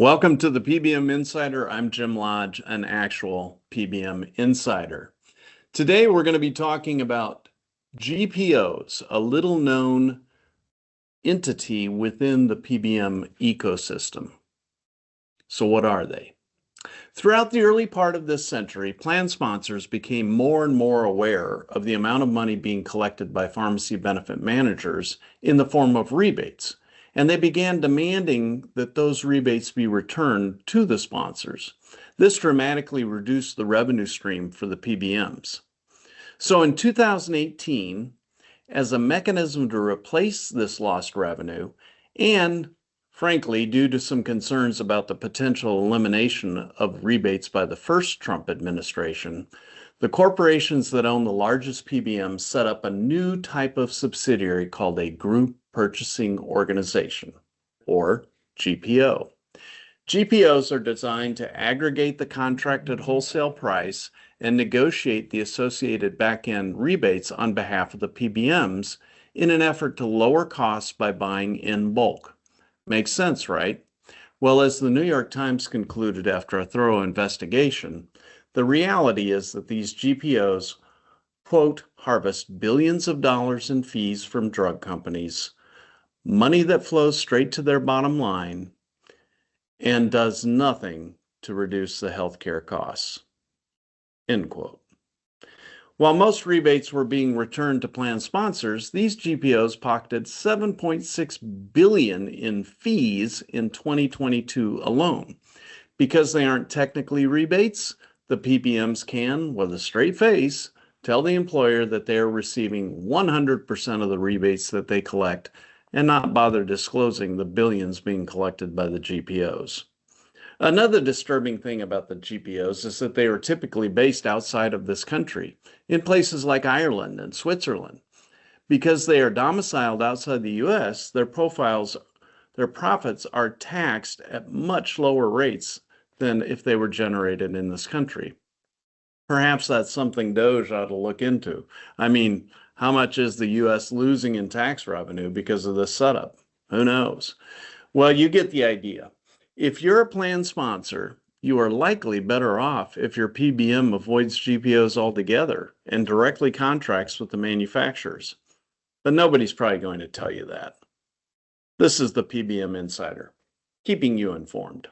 Welcome to the PBM Insider. I'm Jim Lodge, an actual PBM insider. Today we're going to be talking about GPOs, a little known entity within the PBM ecosystem. So what are they? Throughout the early part of this century, plan sponsors became more and more aware of the amount of money being collected by pharmacy benefit managers in the form of rebates, and they began demanding that those rebates be returned to the sponsors. This dramatically reduced the revenue stream for the PBMs. So in 2018, as a mechanism to replace this lost revenue, and frankly, due to some concerns about the potential elimination of rebates by the first Trump administration, the corporations that own the largest PBMs set up a new type of subsidiary called a Group Purchasing Organization, or GPO. GPOs are designed to aggregate the contracted wholesale price and negotiate the associated back-end rebates on behalf of the PBMs in an effort to lower costs by buying in bulk. Makes sense, right? Well, as the New York Times concluded after a thorough investigation, the reality is that these GPOs, quote, harvest billions of dollars in fees from drug companies, money that flows straight to their bottom line, and does nothing to reduce the healthcare costs, end quote. While most rebates were being returned to plan sponsors, these GPOs pocketed $7.6 billion in fees in 2022 alone. Because they aren't technically rebates, the PBMs can, with a straight face, tell the employer that they are receiving 100% of the rebates that they collect and not bother disclosing the billions being collected by the GPOs. Another disturbing thing about the GPOs is that they are typically based outside of this country, in places like Ireland and Switzerland. Because they are domiciled outside the US, their profits are taxed at much lower rates than if they were generated in this country. Perhaps that's something DOJ ought to look into. I mean, how much is the US losing in tax revenue because of this setup? Who knows? Well, you get the idea. If you're a plan sponsor, you are likely better off if your PBM avoids GPOs altogether and directly contracts with the manufacturers. But nobody's probably going to tell you that. This is the PBM Insider, keeping you informed.